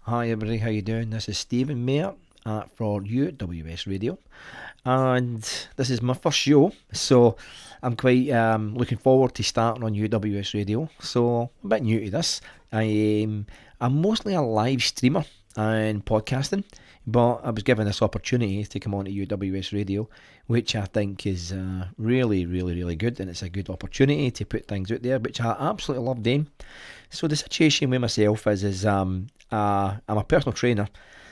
Hi everybody, how you doing? This is Stephen Mayer for UWS Radio, and this is my first show, so I'm quite looking forward to starting on UWS Radio. So I'm a bit new to this. I'm mostly a live streamer and podcasting, but I was given this opportunity to come on to UWS Radio, which I think is really, really, really good, and it's a good opportunity to put things out there, which I absolutely love doing. So the situation with myself is I'm a personal trainer,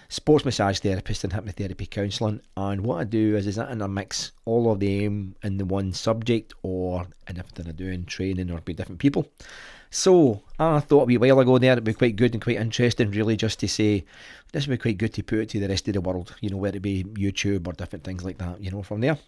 sports massage therapist, and hypnotherapy counselling. And what I do is I mix all of them in the one subject, or in everything I do in training or with different people. So I thought a wee while ago there it'd be quite good and quite interesting, really, just to say this would be quite good to put it to the rest of the world. Whether it be YouTube or different things like that. From there.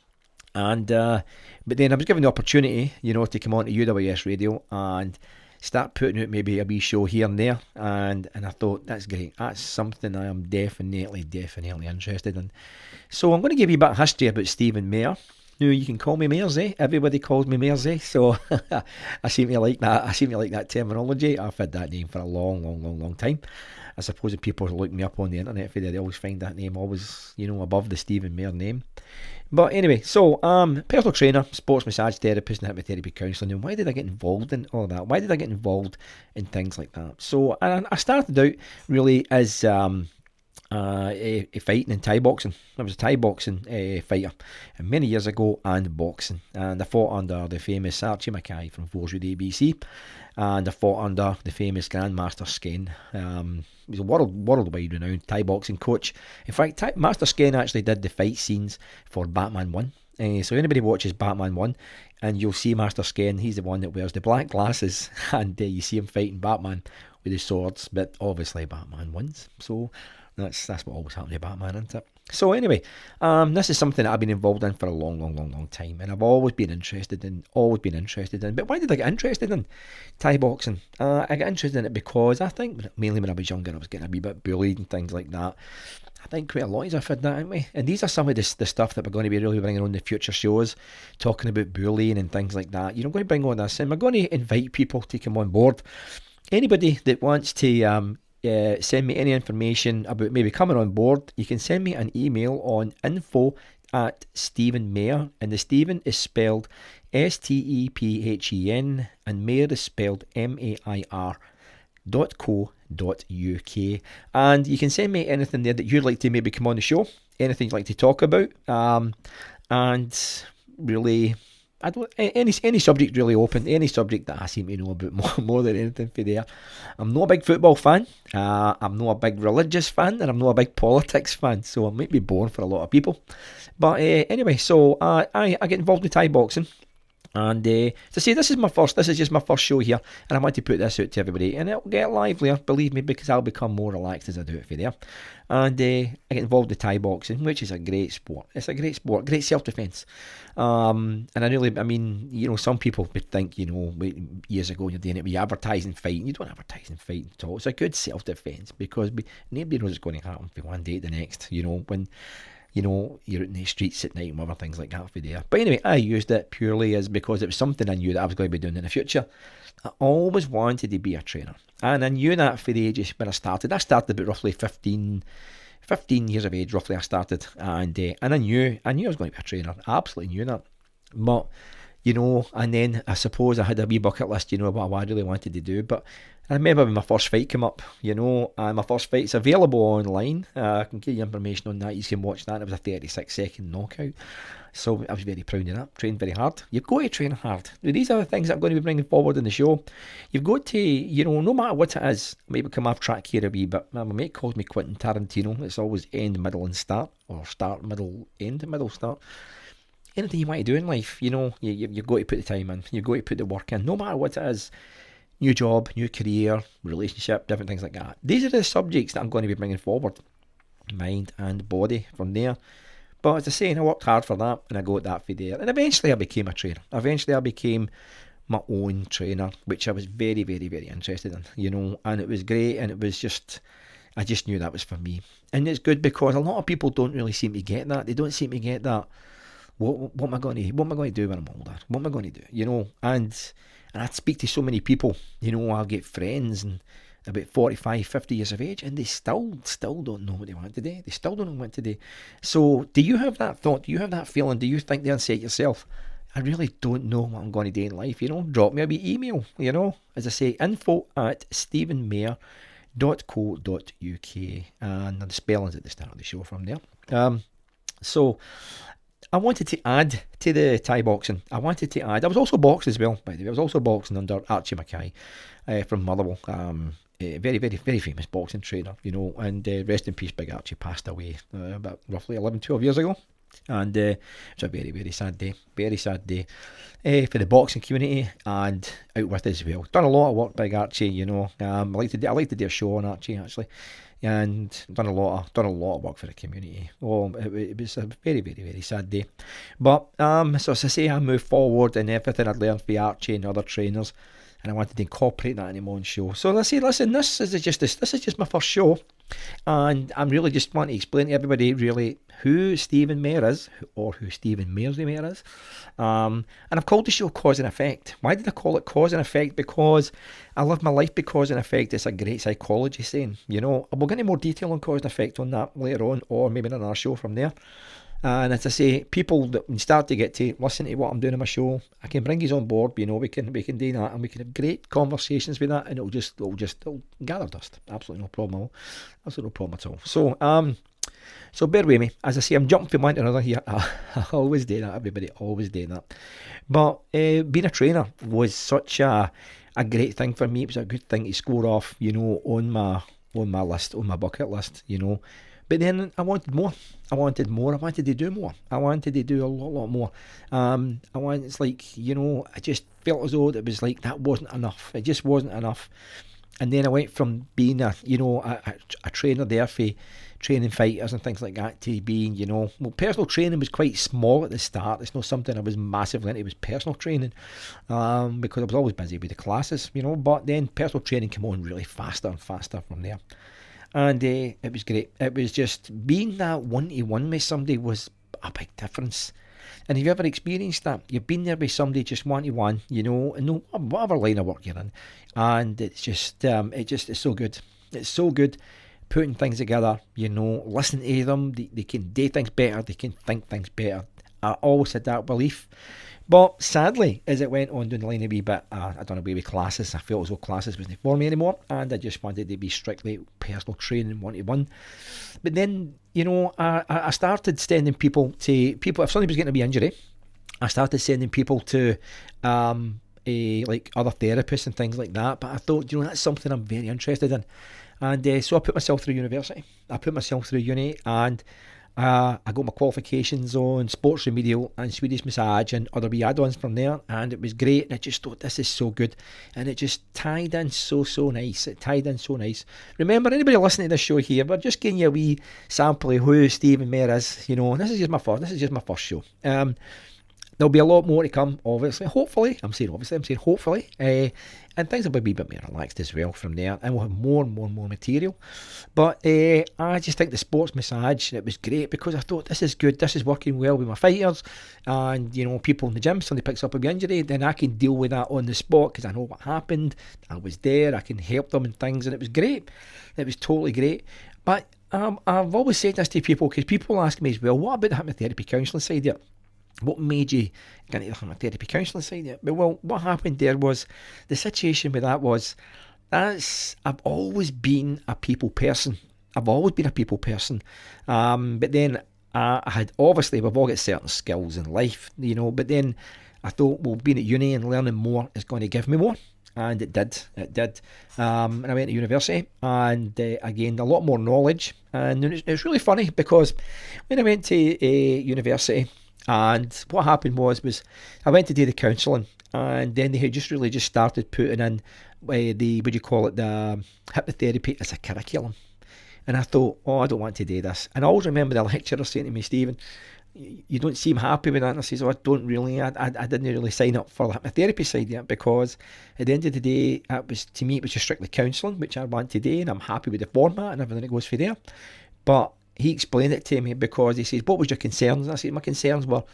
And but then I was given the opportunity, to come on to UWS Radio and start putting out maybe a wee show here and there, and I thought that's great. That's something I am definitely interested in. So I'm going to give you a bit of history about Stephen Mayer. Now you can call me MAIRSY. Everybody calls me MAIRSY, so I seem to like that. I seem to like that terminology. I've had that name for a long time. I suppose if people look me up on the internet, they always find that name always, above the Stephen Mayer name. But anyway, so personal trainer, sports massage therapist, and hypnotherapy counselling. And why did I get involved in all that? Why did I get involved in things like that? So I started out really as a fighting in Thai boxing. I was a Thai boxing fighter many years ago, and boxing. And I fought under the famous Archie Mackay from Vorswood ABC. And I fought under the famous Grandmaster Skene. He was a worldwide renowned Thai boxing coach. In fact, Master Skene actually did the fight scenes for Batman 1. So anybody watches Batman 1, and you'll see Master Skene, he's the one that wears the black glasses, and you see him fighting Batman with his swords, but obviously Batman wins. So that's what always happens to Batman, isn't it? So anyway, this is something that I've been involved in for a long time, and I've always been interested in. But why did I get interested in Thai boxing? I got interested in it because I think mainly when I was younger, I was getting a wee bit bullied and things like that. I think quite a lot of us have had that, haven't we? And these are some of the stuff that we're going to be really bringing on the future shows, talking about bullying and things like that. I'm going to bring on this, and we're going to invite people to come on board. Anybody that wants to send me any information about maybe coming on board, you can send me an email on info@StephenMayer, and the Stephen is spelled Stephen, and Mayer is spelled MAIR.co.uk, and you can send me anything there that you'd like to maybe come on the show, anything you'd like to talk about, and really, I don't any subject really open, any subject that I seem to know about more than anything for there. I'm not a big football fan, I'm not a big religious fan, and I'm not a big politics fan, so it might be boring for a lot of people. But anyway, so I get involved in Thai boxing. And to say this is just my first show here, and I want to put this out to everybody, and it'll get livelier, believe me, because I'll become more relaxed as I do it for there. And I get involved in Thai boxing, which is a great sport. It's a great sport, great self-defence. And some people would think, years ago you're doing it with advertising fighting. You don't advertise and fight at all. It's a good self-defence, because nobody knows what's going to happen from one day to the next, when you're out in the streets at night and other things like that for there. But anyway, I used it purely as because it was something I knew that I was going to be doing in the future. I always wanted to be a trainer, and I knew that for the ages when I started. I started about roughly 15 years of age, roughly I started, and I knew I was going to be a trainer. I absolutely knew that. But and then I suppose I had a wee bucket list, what I really wanted to do. But I remember when my first fight came up, and my first fight's available online. I can give you information on that. You can watch that. It was a 36-second knockout. So I was very proud of that. Trained very hard. You've got to train hard. These are the things that I'm going to be bringing forward in the show. You've got to, no matter what it is, maybe come off track here a wee bit. My mate calls me Quentin Tarantino. It's always end, middle, and start, or start, middle, end, middle, start. Anything you want to do in life, you've got to put the time in. You've got to put the work in, no matter what it is. New job, new career, relationship, different things like that. These are the subjects that I'm going to be bringing forward. Mind and body from there. But as I say, I worked hard for that, and I got that for there. And eventually I became a trainer. Eventually I became my own trainer, which I was very, very, very interested in, and it was great, and it was just, I just knew that was for me. And it's good because a lot of people don't really seem to get that. They don't seem to get that. What am I going to do when I'm older? What am I going to do? And I'd speak to so many people, I'll get friends, and about 45, 50 years of age, and they still don't know what they want to do. They still don't know what to do. So do you have that thought? Do you have that feeling? Do you think there and say to yourself, I really don't know what I'm going to do in life? Drop me a wee email, as I say, info@stephenmair.co.uk, and the spelling's at the start of the show from there. So I wanted to add to the Thai boxing. I was also boxed as well, by the way. I was also boxing under Archie Mackay from Motherwell. A very, very, very famous boxing trainer, and rest in peace, Big Archie passed away about roughly 11, 12 years ago. And it was a very, very sad day for the boxing community and out with as well. Done a lot of work, Big Archie. I like to do a show on Archie actually, and done a lot of work for the community. It was a very, very, very sad day. But so as I say, I moved forward and everything I'd learned from Archie and other trainers, and I wanted to incorporate that in my own show. So let's say, listen, this is just my first show, and I'm really just wanting to explain to everybody really who Stephen Mair is, or who Stephen MAIRSY Mair is. And I've called the show Cause and Effect. Why did I call it Cause and Effect? Because I live my life by cause and effect. It's a great psychology saying. We'll get into more detail on cause and effect on that later on, or maybe in another show from there. And as I say, people that start to get to listen to what I'm doing in my show, I can bring you on board. We can do that, and we can have great conversations with that, and it'll gather dust. Absolutely no problem at all. So bear with me. As I say, I'm jumping from one to another here. I always do that. Everybody always do that. But being a trainer was such a great thing for me. It was a good thing to score off, on my list, on my bucket list, But then I wanted more. I wanted to do more. I wanted to do a lot more. I just felt as though it was like that wasn't enough. It just wasn't enough. And then I went from being a trainer there for training fighters and things like that to being, personal training was quite small at the start. It's not something I was massively into. It was personal training because I was always busy with the classes, But then personal training came on really faster and faster from there. And it was great. It was just being that one-to-one with somebody was a big difference. And have you ever experienced that? You've been there with somebody just one-to-one, in whatever line of work you're in. And it's just, it's so good. It's so good putting things together, listening to them. They can do things better. They can think things better. I always had that belief. But sadly, as it went on down the line a wee bit, I done away with classes. I felt as though classes wasn't for me anymore, and I just wanted to be strictly personal training, one-to-one. But then, I started sending people. If somebody was getting a wee injury, I started sending people to like other therapists and things like that. But I thought, that's something I'm very interested in. And so I put myself through university. I put myself through uni, and I got my qualifications on sports remedial and Swedish massage and other wee add-ons from there, and it was great. And I just thought, this is so good, and it just tied in so nice. It tied in so nice. Remember, anybody listening to this show here, we're just giving you a wee sample of who Stephen Mair is. This is just my first show. There'll be a lot more to come, obviously. Hopefully, I'm saying hopefully. And things will be a wee bit more relaxed as well from there. And we'll have more and more material. But I just think the sports massage, it was great because I thought, this is good. This is working well with my fighters. And, people in the gym, somebody picks up a wee injury, then I can deal with that on the spot because I know what happened. I was there. I can help them and things. And it was great. It was totally great. But I've always said this to people because people ask me as well, what about the hypnotherapy counselling side of it? What made you get into the hypnotherapy counselling side of it? Well, what happened there was, the situation with that was, I've always been a people person. But then I had, obviously, we've all got certain skills in life, but then I thought, well, being at uni and learning more is going to give me more. And it did. And I went to university and I gained a lot more knowledge. And it's really funny because when I went to university, and what happened was I went to do the counselling, and then they had just started putting in the hypnotherapy as a curriculum. And I thought, I don't want to do this. And I always remember the lecturer saying to me, Stephen, you don't seem happy with that. And I says, I don't really. I didn't really sign up for the hypnotherapy side yet, because at the end of the day, it was just strictly counselling, which I want to do, and I'm happy with the format and everything that goes for there. But he explained it to me because he says, what was your concerns? And I said, my concerns were,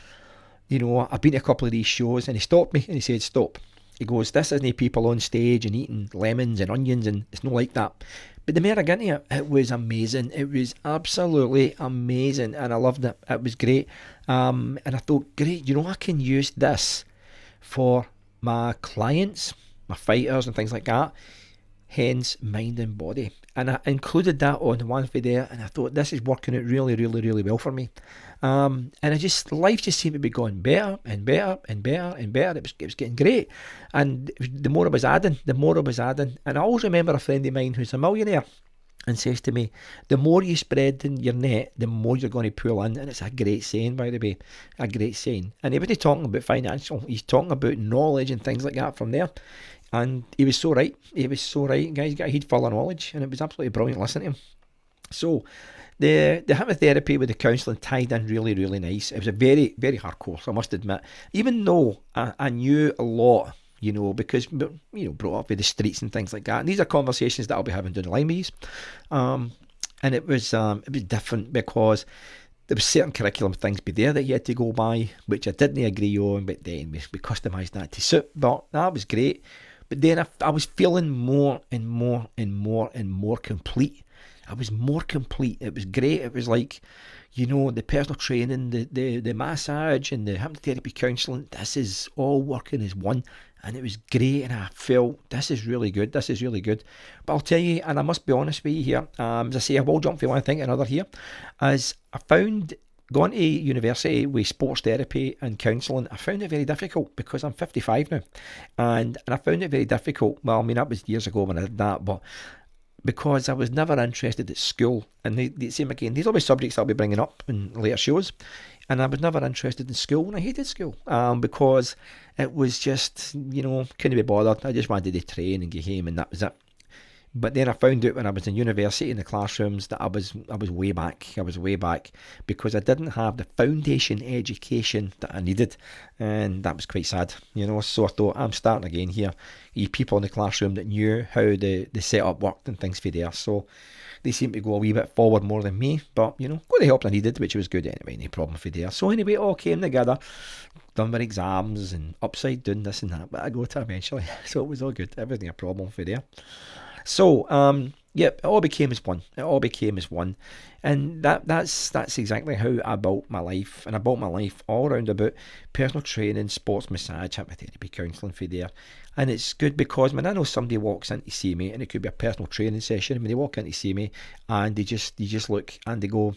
I've been to a couple of these shows, and he stopped me and he said, stop. He goes, this isn't people on stage and eating lemons and onions, and it's not like that. But the more I got into it, it was amazing. It was absolutely amazing, and I loved it. It was great. And I thought, great, I can use this for my clients, my fighters and things like that. Hence, mind and body. And I included that on the one for there, and I thought, this is working out really, really, really well for me. And life just seemed to be going better and better and better and better. It was getting great. And the more I was adding. And I always remember a friend of mine who's a millionaire and says to me, the more you spread in your net, the more you're going to pull in. And it's a great saying, by the way, a great saying. And he wasn't talking about financial, he's talking about knowledge and things like that from there. And he was so right. Guys, got a head full of knowledge, and it was absolutely brilliant listening to him. So the hypnotherapy with the counselling tied in really, really nice. It was a very, very hard course, I must admit. Even though I knew a lot, because, brought up with the streets and things like that. And these are conversations that I'll be having down the line with these. And it was different because there was certain curriculum things be there that you had to go by, which I didn't agree on, but then we customised that to suit. But that was great. But then I was feeling more and more and more and more complete. I was more complete. It was great. It was like, the personal training, the massage and the hypnotherapy counselling, this is all working as one. And it was great, and I felt, this is really good. But I'll tell you, and I must be honest with you here, as I say, I will jump from one thing to another here, as I found going to university with sports therapy and counselling, I found it very difficult because I'm 55 now. And I found it very difficult. Well, I mean, that was years ago when I did that, but because I was never interested at school. And the same again, these will be subjects I'll be bringing up in later shows. And I was never interested in school, and I hated school because it was just, couldn't be bothered. I just wanted to train and get home, and that was it. But then I found out when I was in university in the classrooms that I was way back. I was way back because I didn't have the foundation education that I needed, and that was quite sad, So I thought, I'm starting again here. People in the classroom that knew how the setup worked and things for there. So they seemed to go a wee bit forward more than me, but got the help I needed, which was good anyway. No problem for there. So anyway, it all came together. Done my exams and upside down this and that, but I got it eventually. So it was all good. Everything a problem for there. So, it all became as one. And that's exactly how I built my life. And I built my life all around about personal training, sports massage, hypnotherapy, counselling for there. And it's good because when I know somebody walks in to see me, and it could be a personal training session, when they walk in to see me and they just look and they go,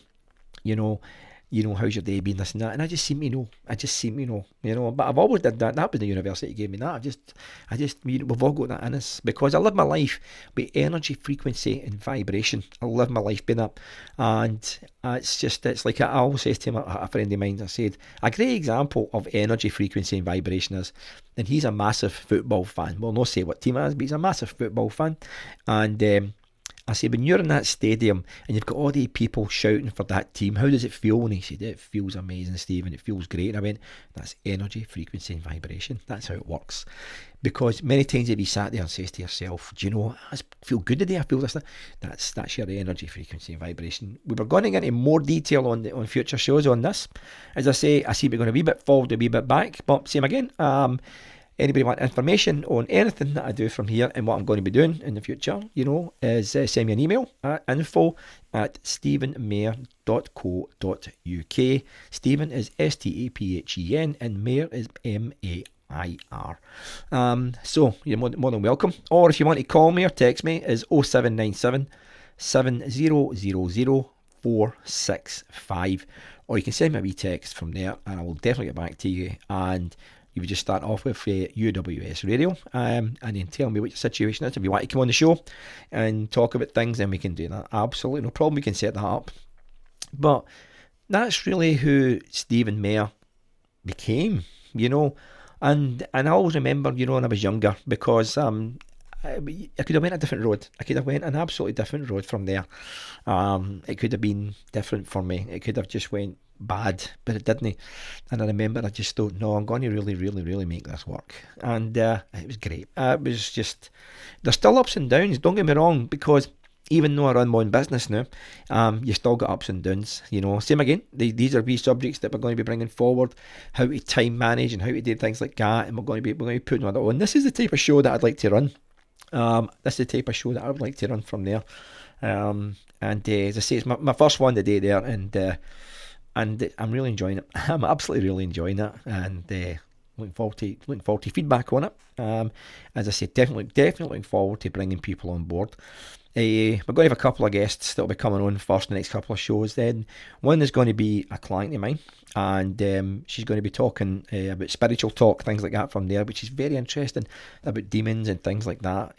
how's your day been, this and that, and I just seem to know. But I've always did that. That was the university gave me that. I just, we've all got that in us because I live my life with energy, frequency, and vibration. I live my life being up, and it's like I always say to a friend of mine. I said a great example of energy, frequency, and vibration is, and he's a massive football fan. Well, not say what team it is, but he's a massive football fan, and I said, when you're in that stadium and you've got all the people shouting for that team, how does it feel? And he said, it feels amazing, Steve, and it feels great. And I went, that's energy, frequency, and vibration. That's how it works. Because many times if you sat there and says to yourself, do you know, I feel good today, I feel this. That's your energy, frequency, and vibration. We were going to get into more detail on future shows on this. As I say, I see we're going to be a wee bit forward, a wee bit back, but same again. Anybody want information on anything that I do from here and what I'm going to be doing in the future, is send me an email at info@stephenmair.co.uk. Stephen is Staphen and Mair is MAIR. So you're more than welcome. Or if you want to call me or text me is 0797 7000 465. Or you can send me a wee text from there and I will definitely get back to you. And you would just start off with UWS Radio and then tell me what your situation is. If you want to come on the show and talk about things, then we can do that. Absolutely no problem. We can set that up. But that's really who Stephen Mair became, And I always remember, when I was younger, because I could have went a different road. I could have went an absolutely different road from there. It could have been different for me. It could have just went bad, but it didn't. And I remember I just thought, no, I'm going to really, really, really make this work. And it was great. It was just, there's still ups and downs, don't get me wrong, because even though I run my own business now, you still got ups and downs, Same again, these are wee subjects that we're going to be bringing forward, how to time manage and how to do things like that, and we're going to be putting that on. This is the type of show that I'd like to run. This is the type of show that I would like to run from there. And as I say, it's my first one today there, and I'm really enjoying it. I'm absolutely really enjoying it, and looking forward to feedback on it. As I said, definitely looking forward to bringing people on board. We're going to have a couple of guests that will be coming on first in the next couple of shows. Then one is going to be a client of mine, and she's going to be talking about spiritual talk, things like that from there, which is very interesting, about demons and things like that,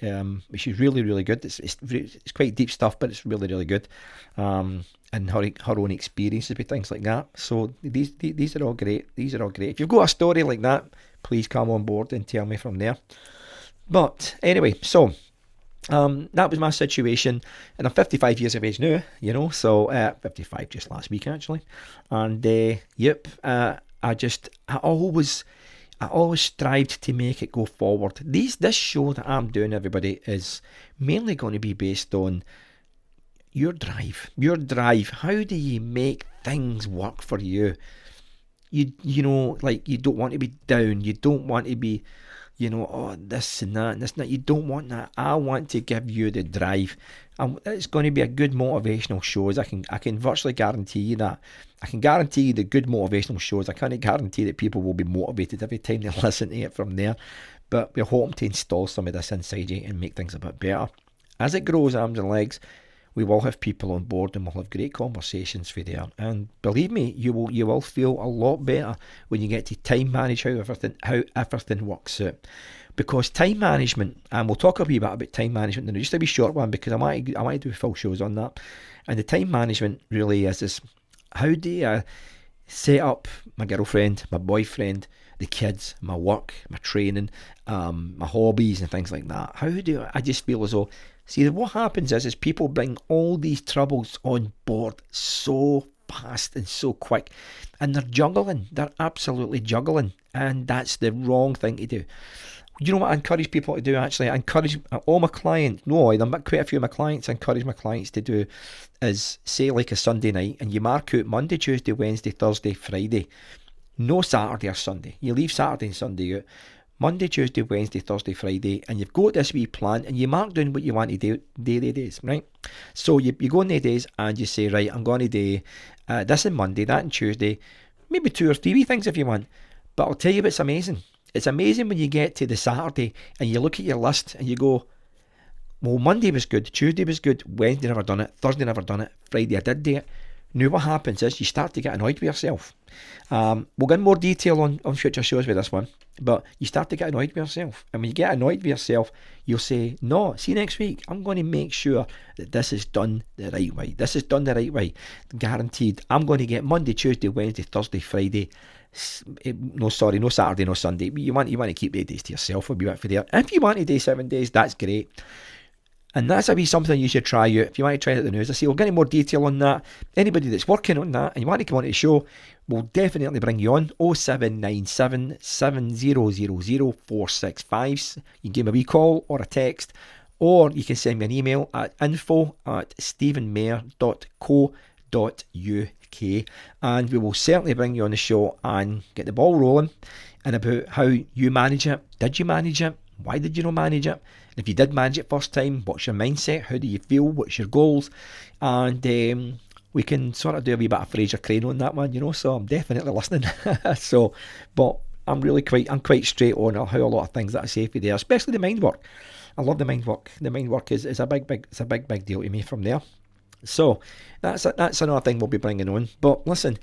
which is really, really good. It's quite deep stuff, but it's really, really good, and her own experiences with things like that. So these are all great. These are all great. If you've got a story like that, please come on board and tell me from there. But anyway, so that was my situation, and I'm 55 years of age now, so 55 just last week actually, and I always strived to make it go forward. This show that I'm doing, everybody, is mainly going to be based on your drive. How do you make things work for you? You don't want to be down, you don't want to be this and that and this and that. You don't want that. I want to give you the drive. It's going to be a good motivational shows. I can virtually guarantee you that. I can guarantee you the good motivational shows. I can't guarantee that people will be motivated every time they listen to it from there. But we're hoping to install some of this inside you and make things a bit better. As it grows arms and legs, we will have people on board and we'll have great conversations for there. And believe me, you will feel a lot better when you get to time manage how everything works out. Because time management, and we'll talk a wee bit about time management in just a wee short one, because I might do full shows on that. And the time management really is this: how do I set up my girlfriend, my boyfriend, the kids, my work, my training, my hobbies and things like that? How do I just feel as though, see, what happens is people bring all these troubles on board so fast and so quick, and they're absolutely juggling, and that's the wrong thing to do. You know what I encourage people to do, actually? I encourage all my clients, quite a few of my clients, I encourage my clients to do is, say, like a Sunday night, and you mark out Monday, Tuesday, Wednesday, Thursday, Friday. No Saturday or Sunday. You leave Saturday and Sunday out. Monday, Tuesday, Wednesday, Thursday, Friday, and you've got this wee plan, and you mark down what you want to do the days, right? So you go on the days and you say, right, I'm going to do this on Monday, that on Tuesday, maybe 2 or 3 wee things if you want. But I'll tell you what's amazing. It's amazing when you get to the Saturday and you look at your list and you go, well, Monday was good, Tuesday was good, Wednesday never done it, Thursday never done it, Friday I did do it. Now what happens is you start to get annoyed with yourself. We'll get more detail on future shows with this one, but you start to get annoyed with yourself. And when you get annoyed with yourself, you'll say, no, see next week, I'm going to make sure that this is done the right way. This is done the right way. Guaranteed. I'm going to get Monday, Tuesday, Wednesday, Thursday, Friday. No Saturday, no Sunday. You want to keep the days to yourself a wee bit for there. If you want to do 7 days, that's great. And that's a wee something you should try out. If you want to try it at the news, I say we'll get any more detail on that. Anybody that's working on that and you want to come on to the show, we'll definitely bring you on. 0797 7000 465. You can give me a wee call or a text, or you can send me an email at info@stephenmair.co.uk, and we will certainly bring you on the show and get the ball rolling and about how you manage it. Did you manage it? Why did you not manage it? And if you did manage it first time, what's your mindset? How do you feel? What's your goals? And we can sort of do a wee bit of Fraser Crane on that one, so I'm definitely listening. But I'm quite straight on how a lot of things that I say for there, especially the mind work. I love the mind work. The mind work is a big deal to me from there. So that's another thing we'll be bringing on. But listen,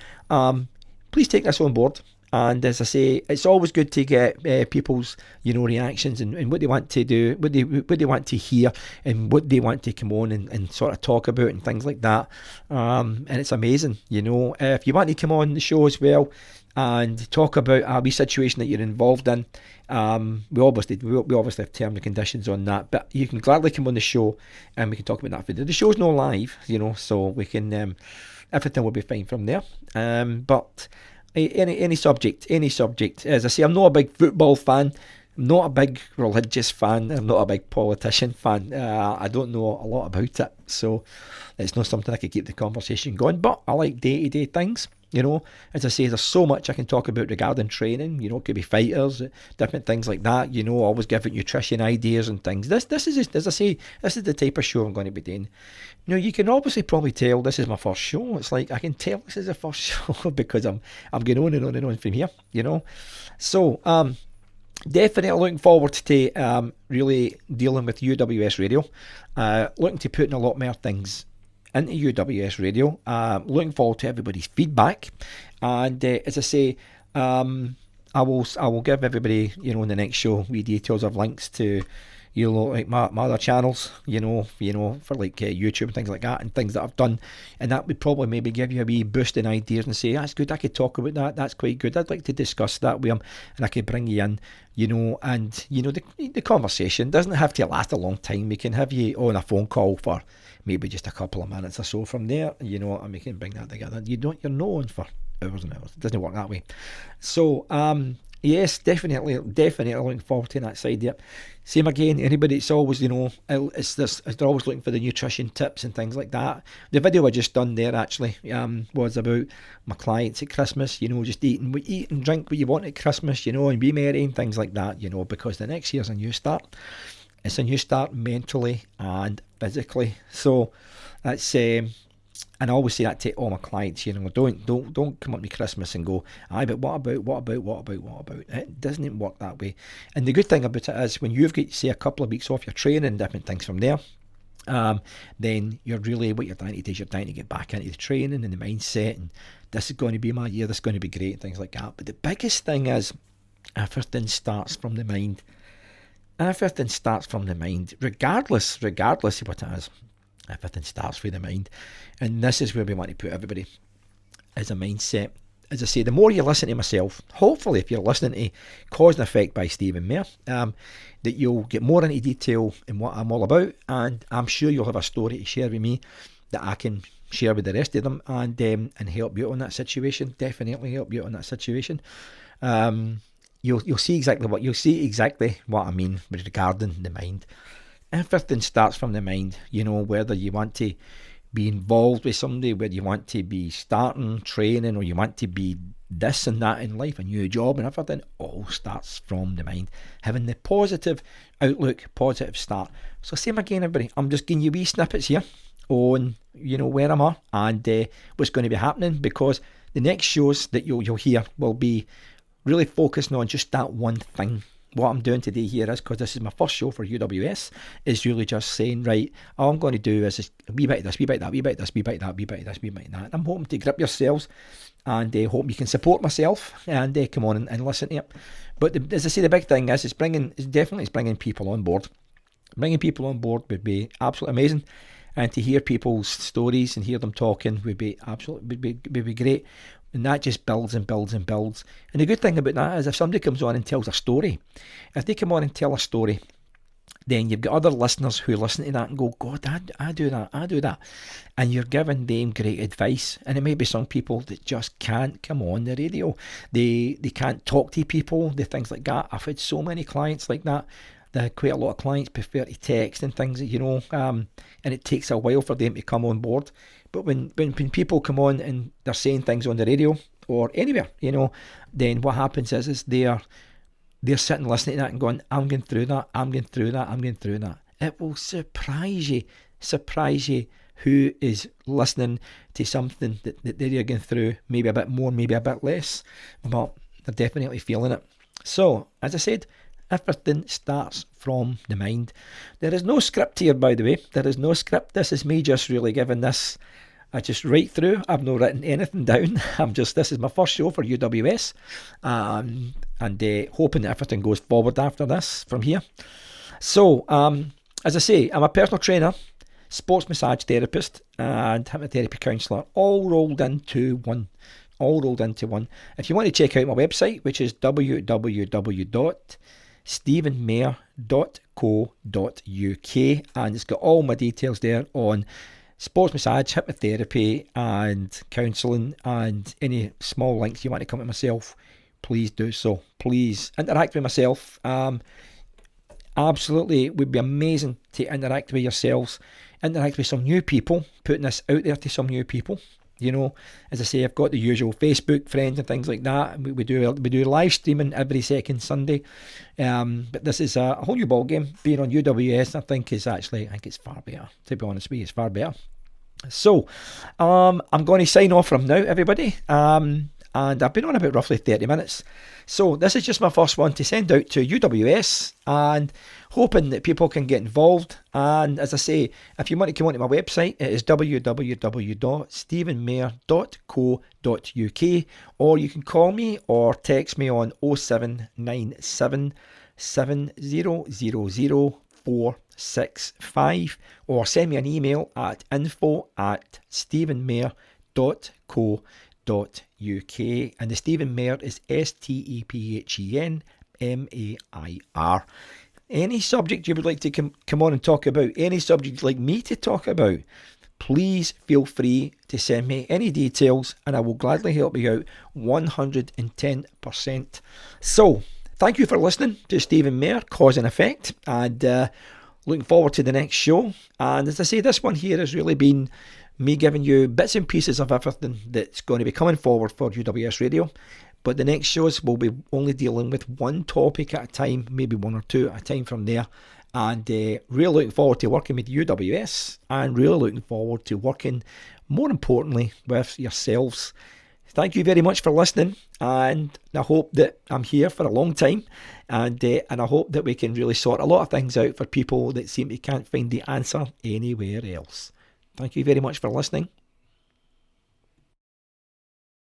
please take this on board. And as I say, it's always good to get people's, reactions and what they want to do, what they want to hear, and what they want to come on and sort of talk about and things like that. And it's amazing, If you want to come on the show as well and talk about a wee situation that you're involved in, we obviously have terms and conditions on that. But you can gladly come on the show and we can talk about that. The show's not live, so we can everything will be fine from there. But any subject. As I say, I'm not a big football fan. not a big religious fan. I'm not a big politician fan. I don't know a lot about it, so it's not something I could keep the conversation going. But I like day-to-day things. As I say, there's so much I can talk about regarding training. It could be fighters, different things like that. Always giving nutrition ideas and things. This is, as I say, this is the type of show I'm going to be doing. You can obviously probably tell this is my first show. It's like I can tell this is the first show because I'm going on and on and on from here. So definitely looking forward to really dealing with UWS Radio. Looking to put in a lot more things into UWS Radio. Looking forward to everybody's feedback, and as I say, I will give everybody in the next show details of links to like my other channels, for like YouTube and things like that, and things that I've done, and that would probably maybe give you a wee boost in ideas and say that's good, I could talk about that, that's quite good, I'd like to discuss that with them, and I could bring you in, and the conversation doesn't have to last a long time. We can have you on a phone call for maybe just a couple of minutes or so from there, and we can bring that together. You're not on for hours and hours. It doesn't work that way. So yes, definitely looking forward to that side. Yep. Same again, anybody, it's always, they're always looking for the nutrition tips and things like that. The video I just done there actually was about my clients at Christmas, just eat and drink what you want at Christmas, and be merry and things like that, because the next year's a new start. It's a new start mentally and physically. So that's and I always say that to all my clients, don't come up to Christmas and go, aye, but what about? It doesn't work that way. And the good thing about it is when you've got, say, a couple of weeks off your training and different things from there, then you're really, what you're trying to do is you're trying to get back into the training and the mindset, and this is going to be my year, this is going to be great, and things like that. But the biggest thing is everything starts from the mind. Everything starts from the mind, regardless of what it is. Everything starts with the mind, and this is where we want to put everybody, as a mindset. As I say, the more you listen to myself, hopefully if you're listening to Cause and Effect by Stephen Mair, that you'll get more into detail in what I'm all about, and I'm sure you'll have a story to share with me that I can share with the rest of them, and help you out on that situation. Definitely help you out on that situation. You'll see exactly what I mean regarding the mind. Everything starts from the mind, whether you want to be involved with somebody, whether you want to be starting training, or you want to be this and that in life, a new job and everything, all starts from the mind. Having the positive outlook, positive start. So same again, everybody, I'm just giving you wee snippets here on, where I'm at and what's going to be happening, because the next shows that you'll hear will be really focusing on just that one thing. What I'm doing today here is, because this is my first show for UWS, is really just saying, right, all I'm going to do is just a wee bit of this, wee bit of that, wee bit of this, wee bit of that, wee bit of this, wee bit of that. I'm hoping to grip yourselves and hope you can support myself and come on and listen to it. But as I say, the big thing is, it's bringing people on board. Bringing people on board would be absolutely amazing. And to hear people's stories and hear them talking would be great. And that just builds and builds and builds. And the good thing about that is if somebody comes on and tells a story, if they come on and tell a story, then you've got other listeners who listen to that and go, God, I do that. And you're giving them great advice. And it may be some people that just can't come on the radio. They can't talk to people, the things like that. I've had so many clients like that. Quite a lot of clients prefer to text and things, and it takes a while for them to come on board. But when people come on and they're saying things on the radio or anywhere, then what happens is they're sitting listening to that and going, I'm going through that. It will surprise you who is listening to something that they're going through, maybe a bit more, maybe a bit less, but they're definitely feeling it. So, as I said, everything starts from the mind. There is no script here, by the way. There is no script. This is me just really giving this just right through. I've not written anything down. This is my first show for UWS. And hoping that everything goes forward after this from here. So, as I say, I'm a personal trainer, sports massage therapist, and hypnotherapy counsellor, all rolled into one. If you want to check out my website, which is www.stephenmair.co.uk, and it's got all my details there on sports massage, hypnotherapy and counselling, and any small links you want to come to myself please do so. Please interact with myself. Absolutely, it would be amazing to interact with yourselves, interact with some new people, putting this out there to some new people. You know, as I say, I've got the usual Facebook friends and things like that. We do live streaming every second Sunday, but this is a whole new ball game. Being on UWS, I think it's far better. To be honest with you, it's far better. So, I'm going to sign off from now, everybody. And I've been on about roughly 30 minutes. So this is just my first one to send out to UWS, and hoping that people can get involved. And as I say, if you want to come onto my website, it is www.stephenmair.co.uk, or you can call me or text me on 0797 7000 or send me an email at info@stephenmair.co.uk. And the Stephen Mair is STEPHENMAIR. Any subject you would like to come on and talk about, any subject you'd like me to talk about, please feel free to send me any details and I will gladly help you out 110%. So, thank you for listening to Stephen Mair, Cause and Effect, and looking forward to the next show. And as I say, this one here has really been me giving you bits and pieces of everything that's going to be coming forward for UWS Radio. But the next shows will be only dealing with one topic at a time, maybe one or two at a time from there. And really looking forward to working with UWS, and really looking forward to working, more importantly, with yourselves. Thank you very much for listening, and I hope that I'm here for a long time, and I hope that we can really sort a lot of things out for people that seem they can't find the answer anywhere else. Thank you very much for listening.